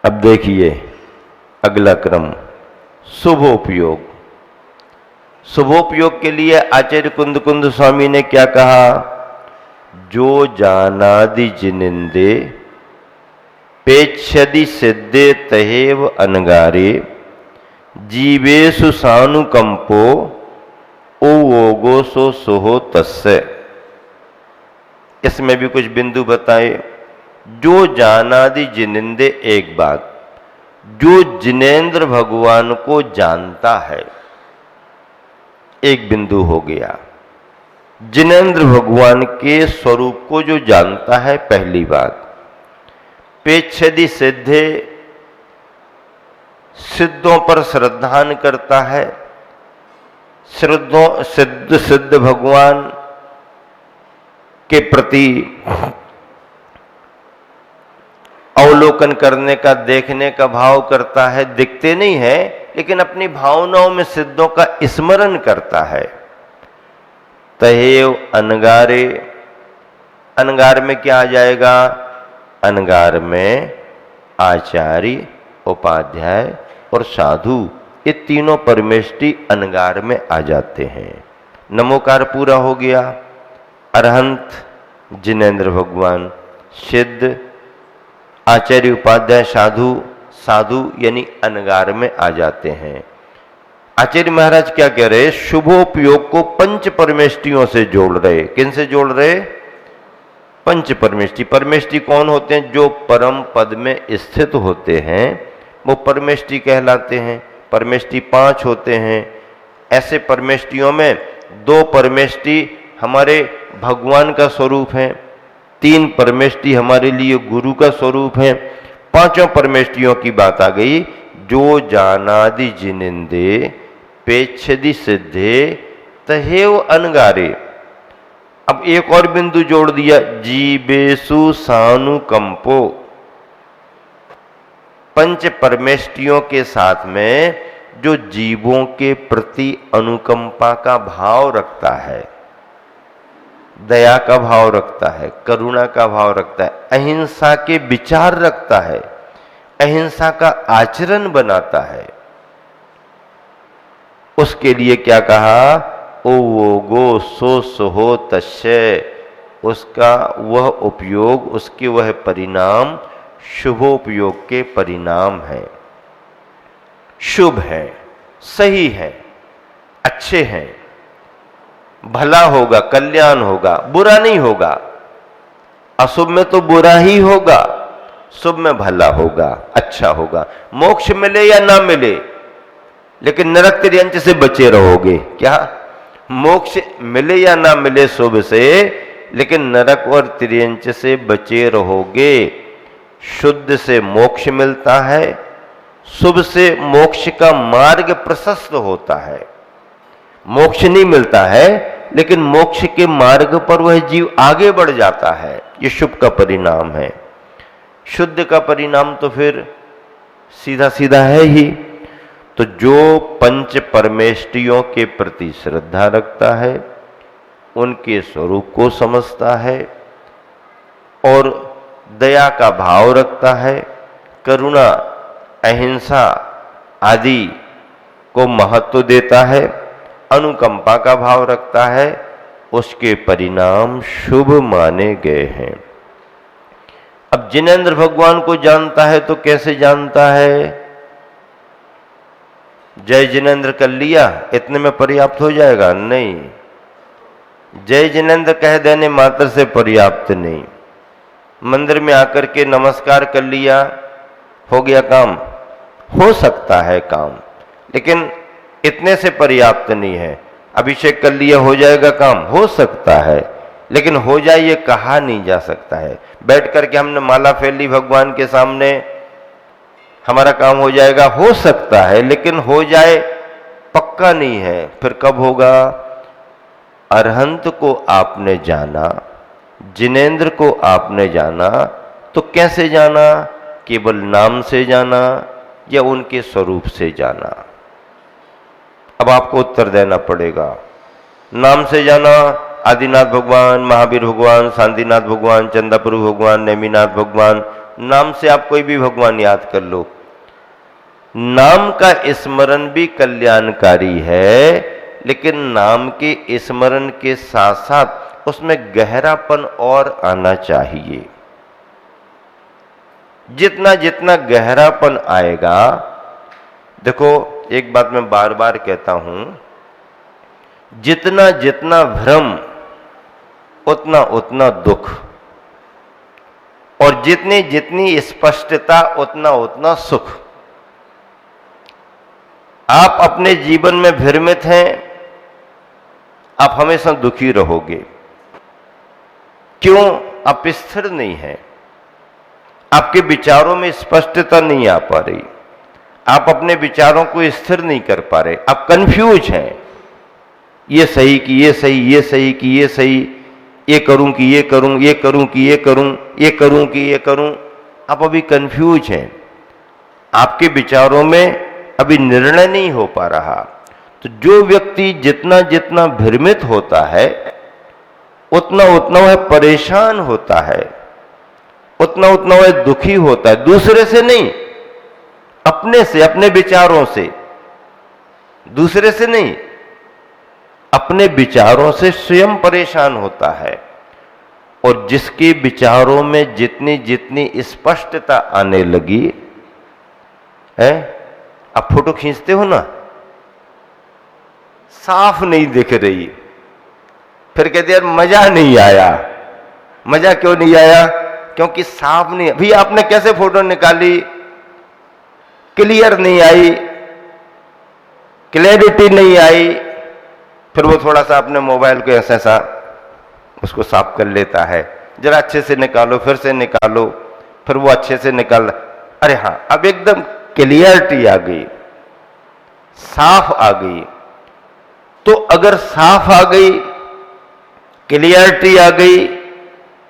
अब देखिए अगला क्रम, शुभोपयोग। शुभोपयोग के लिए आचार्य कुंद कुंद स्वामी ने क्या कहा? जो जानादि जिनिंदे पेक्षदि सिद्धे तहेव अनगारे जीवेषु सानुकंपो ओवोगो सो सुहो तस्य। इसमें भी कुछ बिंदु बताए। जो जानादि जिनेंद्र, एक बात, जो जिनेंद्र भगवान को जानता है, एक बिंदु हो गया। जिनेंद्र भगवान के स्वरूप को जो जानता है, पहली बात। पेक्षदि सिद्धे, सिद्धों पर श्रद्धान करता है। सिद्ध भगवान के प्रति अवलोकन करने का, देखने का भाव करता है। दिखते नहीं है लेकिन अपनी भावनाओं में सिद्धों का स्मरण करता है। तहेव अनगारे, अनगार में क्या आ जाएगा? अनगार में आचार्य, उपाध्याय और साधु, ये तीनों परमेष्टि अनगार में आ जाते हैं। नमोकार पूरा हो गया। अरहंत जिनेंद्र भगवान, सिद्ध आचार्य, उपाध्याय, साधु, साधु यानी अनगार में आ जाते हैं। आचार्य महाराज क्या कह रहे? शुभोपयोग को पंच परमेष्टियों से जोड़ रहे। किन से जोड़ रहे? पंच परमेष्टि। परमेष्टि कौन होते हैं? जो परम पद में स्थित होते हैं वो परमेष्टि कहलाते हैं। परमेष्टि 5 होते हैं। ऐसे परमेष्टियों में 2 परमेष्टि हमारे भगवान का स्वरूप है, 3 परमेष्टि हमारे लिए गुरु का स्वरूप है, 5 परमेष्टियों की बात आ गई। जो जानादि जिनिंदे पेक्षदि सिद्धे तहेव अनगारे। अब एक और बिंदु जोड़ दिया, जीवेषु सानुकंपो। पंच परमेष्टियों के साथ में जो जीवों के प्रति अनुकंपा का भाव रखता है, दया का भाव रखता है, करुणा का भाव रखता है, अहिंसा के विचार रखता है, अहिंसा का आचरण बनाता है, उसके लिए क्या कहा? ओ वो गो सो सुहो तस्य। उसका वह उपयोग, उसके वह परिणाम शुभोपयोग के परिणाम है। शुभ है, सही है, अच्छे हैं, भला होगा, कल्याण होगा, बुरा नहीं होगा। अशुभ में तो बुरा ही होगा, शुभ में भला होगा, अच्छा होगा। मोक्ष मिले या ना मिले, लेकिन नरक तिर्यंच से बचे रहोगे। क्या? मोक्ष मिले या ना मिले शुभ से, लेकिन नरक और तिर्यंच से बचे रहोगे। शुद्ध से मोक्ष मिलता है, शुभ से मोक्ष का मार्ग प्रशस्त होता है। मोक्ष नहीं मिलता है लेकिन मोक्ष के मार्ग पर वह जीव आगे बढ़ जाता है। ये शुभ का परिणाम है। शुद्ध का परिणाम तो फिर सीधा सीधा है ही। तो जो पंच परमेष्टियों के प्रति श्रद्धा रखता है, उनके स्वरूप को समझता है और दया का भाव रखता है, करुणा, अहिंसा आदि को महत्व देता है, अनुकंपा का भाव रखता है, उसके परिणाम शुभ माने गए हैं। अब जिनेंद्र भगवान को जानता है तो कैसे जानता है? जय जिनेंद्र कर लिया, इतने में पर्याप्त हो जाएगा? नहीं। जय जिनेंद्र कह देने मात्र से पर्याप्त नहीं। मंदिर में आकर के नमस्कार कर लिया, हो गया काम? हो सकता है काम, लेकिन इतने से पर्याप्त नहीं है। अभिषेक कर लिया, हो जाएगा काम? हो सकता है, लेकिन हो जाए ये कहा नहीं जा सकता है। बैठ करके हमने माला फेर ली भगवान के सामने, हमारा काम हो जाएगा? हो सकता है, लेकिन हो जाए पक्का नहीं है। फिर कब होगा? अरहंत को आपने जाना, जिनेंद्र को आपने जाना, तो कैसे जाना? केवल नाम से जाना या उनके स्वरूप से जाना? अब आपको उत्तर देना पड़ेगा। नाम से जाना, आदिनाथ भगवान, महावीर भगवान, शांतिनाथ भगवान, चंदाप्रभु भगवान, नेमिनाथ भगवान, नाम से आप कोई भी भगवान याद कर लो। नाम का स्मरण भी कल्याणकारी है, लेकिन नाम के स्मरण के साथ साथ उसमें गहरापन और आना चाहिए। जितना जितना गहरापन आएगा, देखो एक बात मैं बार बार कहता हूं, जितना जितना भ्रम उतना उतना दुख, और जितनी जितनी स्पष्टता उतना उतना सुख। आप अपने जीवन में भ्रमित हैं, आप हमेशा दुखी रहोगे। क्यों? आप स्थिर नहीं हैं, आपके विचारों में स्पष्टता नहीं आ पा रही, आप अपने विचारों को स्थिर नहीं कर पा रहे, आप कंफ्यूज हैं। ये सही कि ये सही, ये सही कि ये सही, ये करूं कि ये करूं, ये करूं कि ये करूं, ये करूं कि ये करूं। आप अभी कंफ्यूज हैं, आपके विचारों में अभी निर्णय नहीं हो पा रहा। तो जो व्यक्ति जितना जितना भ्रमित होता है, उतना उतना वह परेशान होता है, उतना उतना वह दुखी होता है। दूसरे से नहीं, अपने से, अपने विचारों से। दूसरे से नहीं, अपने विचारों से स्वयं परेशान होता है। और जिसके विचारों में जितनी जितनी स्पष्टता आने लगी है, आप फोटो खींचते हो ना, साफ नहीं दिख रही, फिर कहते यार मजा नहीं आया। मजा क्यों नहीं आया? क्योंकि साफ नहीं। अभी आपने कैसे फोटो निकाली, क्लियर नहीं आई, क्लैरिटी नहीं आई, फिर वो थोड़ा सा अपने मोबाइल को ऐसा ऐसा उसको साफ कर लेता है, जरा अच्छे से निकालो, फिर से निकालो, फिर वो अच्छे से निकाल, अरे हां अब एकदम क्लियरिटी आ गई, साफ आ गई। तो अगर साफ आ गई, क्लियरिटी आ गई,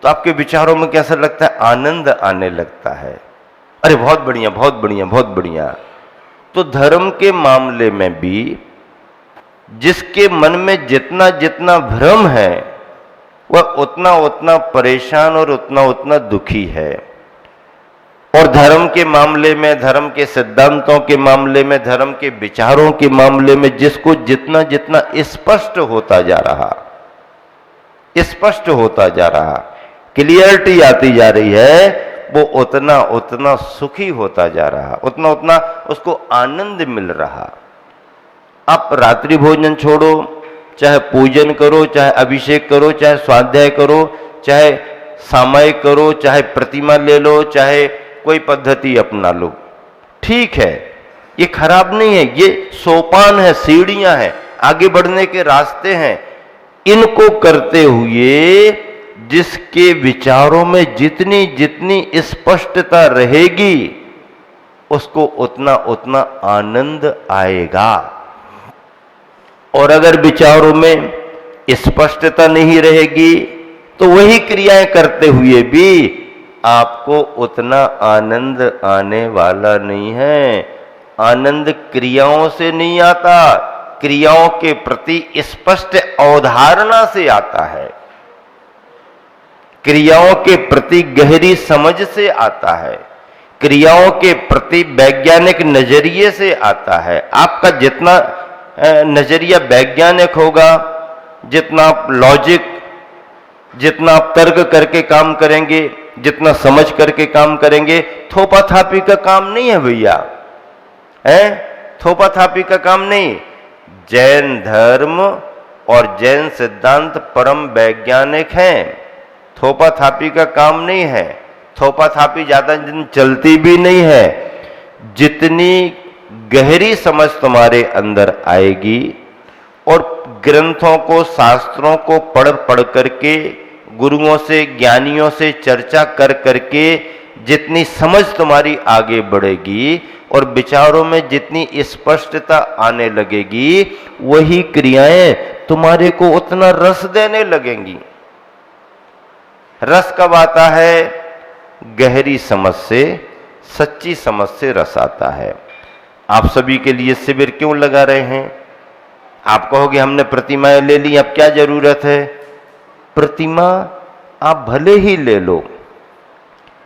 तो आपके विचारों में कैसा लगता है? आनंद आने लगता है। अरे बहुत बढ़िया, बहुत बढ़िया, बहुत बढ़िया। तो धर्म के मामले में भी जिसके मन में जितना जितना भ्रम है, वह उतना उतना परेशान और उतना उतना दुखी है। और धर्म के मामले में, धर्म के सिद्धांतों के मामले में, धर्म के विचारों के मामले में जिसको जितना जितना स्पष्ट होता जा रहा, स्पष्ट होता जा रहा, क्लियरिटी आती जा रही है, वो उतना उतना सुखी होता जा रहा, उतना उतना उसको आनंद मिल रहा। आप रात्रि भोजन छोड़ो, चाहे पूजन करो, चाहे अभिषेक करो, चाहे स्वाध्याय करो, चाहे सामायिक करो, चाहे प्रतिमा ले लो, चाहे कोई पद्धति अपना लो, ठीक है, ये खराब नहीं है, ये सोपान है, सीढ़ियां हैं, आगे बढ़ने के रास्ते हैं। इनको करते हुए जिसके विचारों में जितनी जितनी स्पष्टता रहेगी, उसको उतना उतना आनंद आएगा। और अगर विचारों में स्पष्टता नहीं रहेगी, तो वही क्रियाएं करते हुए भी आपको उतना आनंद आने वाला नहीं है। आनंद क्रियाओं से नहीं आता, क्रियाओं के प्रति स्पष्ट अवधारणा से आता है, क्रियाओं के प्रति गहरी समझ से आता है, क्रियाओं के प्रति वैज्ञानिक नजरिए से आता है। आपका जितना नजरिया वैज्ञानिक होगा, जितना आप लॉजिक, जितना आप तर्क करके काम करेंगे, जितना समझ करके काम करेंगे, थोपा थापी का काम नहीं है भैया, है थोपा थापी का काम नहीं। जैन धर्म और जैन सिद्धांत परम वैज्ञानिक हैं, थोपा थापी का काम नहीं है। थोपा थापी ज्यादा दिन चलती भी नहीं है। जितनी गहरी समझ तुम्हारे अंदर आएगी और ग्रंथों को, शास्त्रों को पढ़ पढ़ करके, गुरुओं से, ज्ञानियों से चर्चा कर करके जितनी समझ तुम्हारी आगे बढ़ेगी और विचारों में जितनी स्पष्टता आने लगेगी, वही क्रियाएं तुम्हारे को उतना रस देने लगेंगी। रस कब आता है? गहरी समझ से, सच्ची समझ से रस आता है। आप सभी के लिए शिविर क्यों लगा रहे हैं? आप कहोगे हमने प्रतिमाएं ले ली, अब क्या जरूरत है? प्रतिमा आप भले ही ले लो,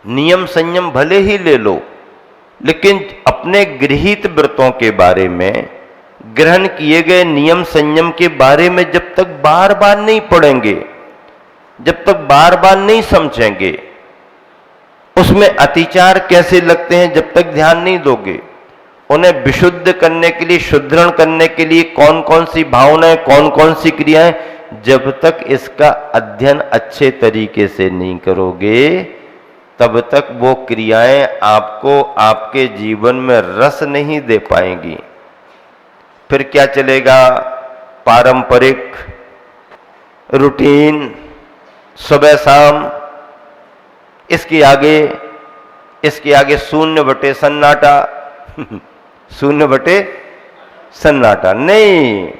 नियम संयम भले ही ले लो, लेकिन अपने गृहीत व्रतों के बारे में, ग्रहण किए गए नियम संयम के बारे में जब तक बार बार नहीं पढ़ेंगे, जब तक बार बार नहीं समझेंगे, उसमें अतिचार कैसे लगते हैं जब तक ध्यान नहीं दोगे, उन्हें विशुद्ध करने के लिए, शुद्धिकरण करने के लिए कौन कौन सी भावनाएं, कौन कौन सी क्रियाएं, जब तक इसका अध्ययन अच्छे तरीके से नहीं करोगे, तब तक वो क्रियाएं आपको आपके जीवन में रस नहीं दे पाएंगी। फिर क्या चलेगा? पारंपरिक रूटीन, सुबह शाम, इसके आगे शून्य बटे सन्नाटा। शून्य बटे सन्नाटा नहीं।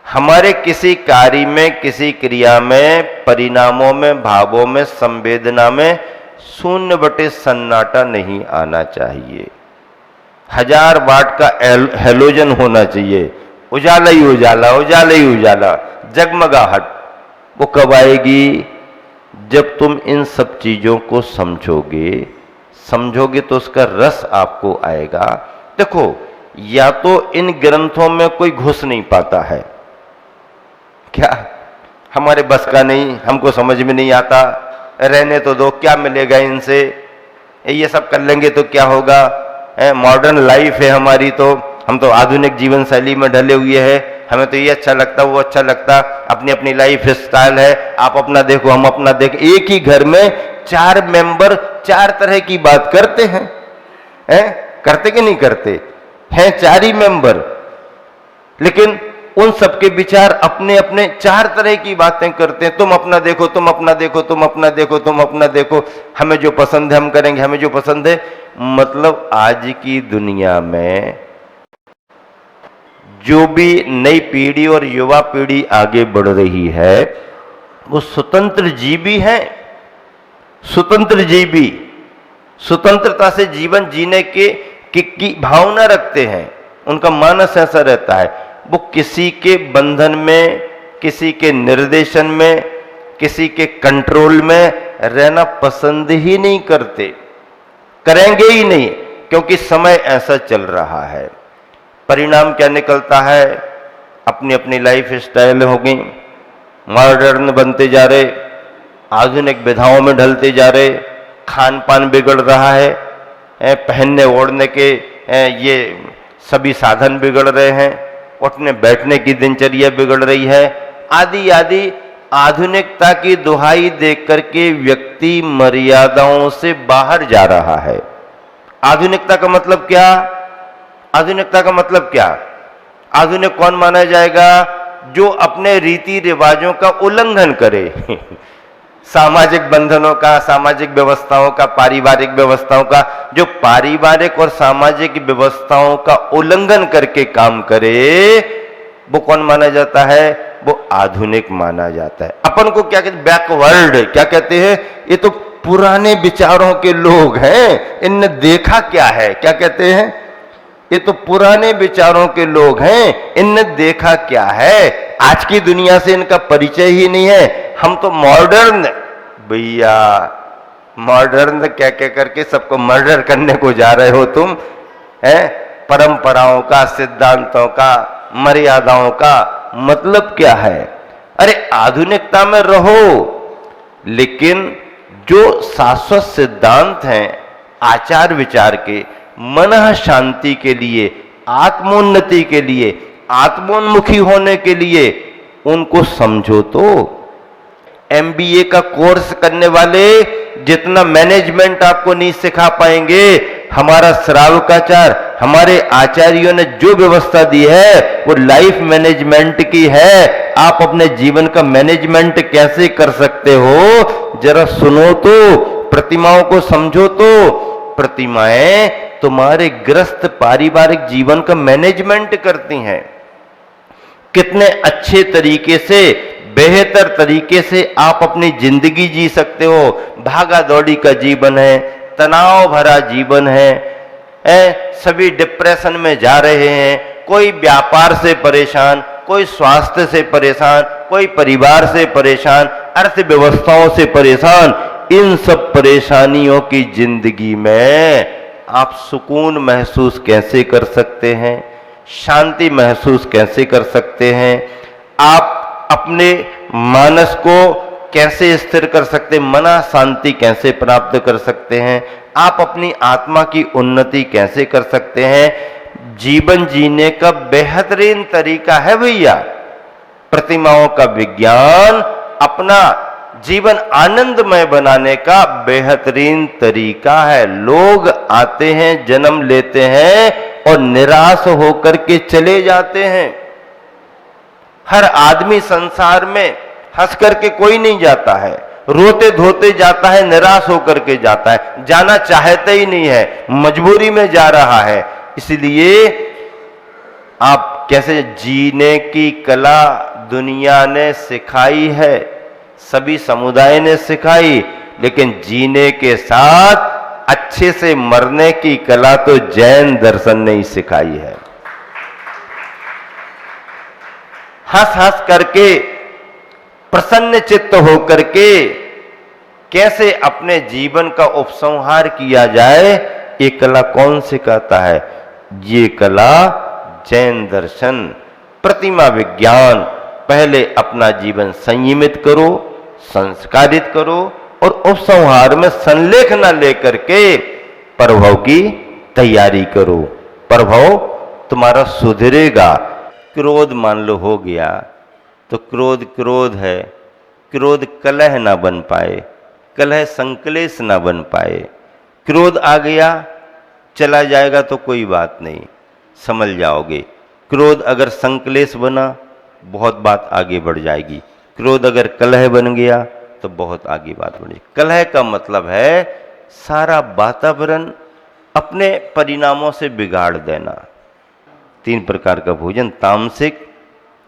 हमारे किसी कार्य में, किसी क्रिया में, परिणामों में, भावों में, संवेदना में शून्य बटे सन्नाटा नहीं आना चाहिए। 1000 वाट का हेलोजन होना चाहिए, उजाला ही उजाला, उजाला ही उजाला, जगमगाहट। वो कब आएगी? जब तुम इन सब चीजों को समझोगे तो उसका रस आपको आएगा। देखो, या तो इन ग्रंथों में कोई घुस नहीं पाता है, क्या हमारे बस का नहीं, हमको समझ में नहीं आता, रहने तो दो, क्या मिलेगा इनसे, ये सब कर लेंगे तो क्या होगा, मॉडर्न लाइफ है हमारी, तो हम तो आधुनिक जीवन शैली में ढले हुए हैं, हमें तो ये अच्छा लगता, वो अच्छा लगता, अपनी अपनी लाइफ स्टाइल है, आप अपना देखो, हम अपना देख। एक ही घर में 4 मेंबर 4 तरह की बात करते हैं, करते कि नहीं करते हैं? 4 ही मेंबर, लेकिन उन सबके विचार अपने अपने 4 तरह की बातें करते हैं। तुम अपना देखो, तुम अपना देखो, तुम अपना देखो, तुम अपना देखो, हमें जो पसंद है हम करेंगे, हमें जो पसंद है। मतलब आज की दुनिया में जो भी नई पीढ़ी और युवा पीढ़ी आगे बढ़ रही है, वो स्वतंत्र जीवी है, स्वतंत्र जीवी, स्वतंत्रता से जीवन जीने की भावना रखते हैं। उनका मानस ऐसा रहता है, वो किसी के बंधन में, किसी के निर्देशन में, किसी के कंट्रोल में रहना पसंद ही नहीं करते, करेंगे ही नहीं, क्योंकि समय ऐसा चल रहा है। परिणाम क्या निकलता है? अपनी अपनी लाइफ स्टाइल हो गई, मॉडर्न बनते जा रहे, आधुनिक विधाओं में ढलते जा रहे, खान पान बिगड़ रहा है, पहनने ओढ़ने के ये सभी साधन बिगड़ रहे हैं, उठने बैठने की दिनचर्या बिगड़ रही है, आदि आदि। आधुनिकता की दुहाई देख करके व्यक्ति मर्यादाओं से बाहर जा रहा है। आधुनिकता का मतलब क्या? आधुनिकता का मतलब क्या? आधुनिक कौन माना जाएगा? जो अपने रीति रिवाजों का उल्लंघन करे, सामाजिक बंधनों का, सामाजिक व्यवस्थाओं का, पारिवारिक व्यवस्थाओं का, जो पारिवारिक और सामाजिक व्यवस्थाओं का उल्लंघन करके काम करे, वो कौन माना जाता है? वो आधुनिक माना जाता है। अपन को क्या कहते हैं? बैकवर्ड। क्या कहते हैं? ये तो पुराने विचारों के लोग हैं, इनने देखा क्या है? क्या कहते हैं? ये तो पुराने विचारों के लोग हैं, इनने देखा क्या है? आज की दुनिया से इनका परिचय ही नहीं है। हम तो मॉडर्न, भैया मॉडर्न क्या क्या करके सबको मर्डर करने को जा रहे हो तुम, परंपराओं का, सिद्धांतों का, मर्यादाओं का मतलब क्या है? अरे आधुनिकता में रहो, लेकिन जो शाश्वत सिद्धांत हैं आचार विचार के, मन शांति के लिए, आत्मोन्नति के लिए, आत्मोन्मुखी होने के लिए, उनको समझो। तो MBA का कोर्स करने वाले जितना मैनेजमेंट आपको नहीं सिखा पाएंगे, हमारा श्रावकाचार, हमारे आचार्यों ने जो व्यवस्था दी है वो लाइफ मैनेजमेंट की है। आप अपने जीवन का मैनेजमेंट कैसे कर सकते हो, जरा सुनो तो, प्रतिमाओं को समझो तो। प्रतिमाएं तुम्हारे ग्रस्त पारिवारिक जीवन का मैनेजमेंट करती हैं। कितने अच्छे तरीके से, बेहतर तरीके से आप अपनी जिंदगी जी सकते हो। भागा दौड़ी का जीवन है, तनाव भरा जीवन है, सभी डिप्रेशन में जा रहे हैं। कोई व्यापार से परेशान, कोई स्वास्थ्य से परेशान, कोई परिवार से परेशान, अर्थव्यवस्थाओं से परेशान। इन सब परेशानियों की जिंदगी में आप सुकून महसूस कैसे कर सकते हैं, शांति महसूस कैसे कर सकते हैं, आप अपने मानस को कैसे स्थिर कर सकते हैं, मना शांति कैसे प्राप्त कर सकते हैं, आप अपनी आत्मा की उन्नति कैसे कर सकते हैं। जीवन जीने का बेहतरीन तरीका है भैया, प्रतिमाओं का विज्ञान अपना जीवन आनंदमय बनाने का बेहतरीन तरीका है। लोग आते हैं, जन्म लेते हैं और निराश होकर के चले जाते हैं। हर आदमी संसार में हंस करके कोई नहीं जाता है, रोते धोते जाता है, निराश होकर के जाता है, जाना चाहते ही नहीं है, मजबूरी में जा रहा है। इसलिए आप कैसे जीने की कला दुनिया ने सिखाई है, सभी समुदाय ने सिखाई, लेकिन जीने के साथ अच्छे से मरने की कला तो जैन दर्शन ने ही सिखाई है। हंस हंस करके, प्रसन्न चित्त होकर के कैसे अपने जीवन का उपसंहार किया जाए, ये कला कौन सिखाता है? ये कला जैन दर्शन, प्रतिमा विज्ञान। पहले अपना जीवन संयमित करो, संस्कारित करो और उपसंहार में संलेख न लेकर के प्रभव की तैयारी करो। प्रभव तुम्हारा सुधरेगा। क्रोध मान लो हो गया तो क्रोध क्रोध है, क्रोध कलह ना बन पाए, कलह संकलेश ना बन पाए। क्रोध आ गया चला जाएगा तो कोई बात नहीं, समझ जाओगे। क्रोध अगर संकलेश बना बहुत बात आगे बढ़ जाएगी, क्रोध अगर कलह बन गया तो बहुत आगे बात बढ़ेगी। कलह का मतलब है सारा वातावरण अपने परिणामों से बिगाड़ देना। 3 प्रकार का भोजन, तामसिक,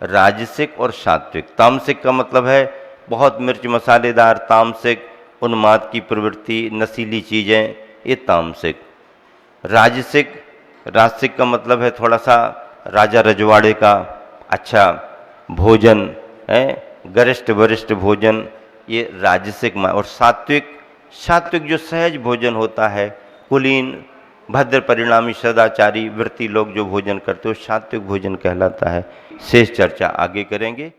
राजसिक और सात्विक। तामसिक का मतलब है बहुत मिर्च मसालेदार, तामसिक उन्माद की प्रवृत्ति, नशीली चीज़ें, ये तामसिक। राजसिक का मतलब है थोड़ा सा राजा रजवाड़े का अच्छा भोजन है, गरिष्ठ वरिष्ठ भोजन, ये राजसिक। और सात्विक जो सहज भोजन होता है, कुलीन भद्र परिणामी सदाचारी वृत्ति लोग जो भोजन करते हो, सात्विक भोजन कहलाता है। शेष चर्चा आगे करेंगे।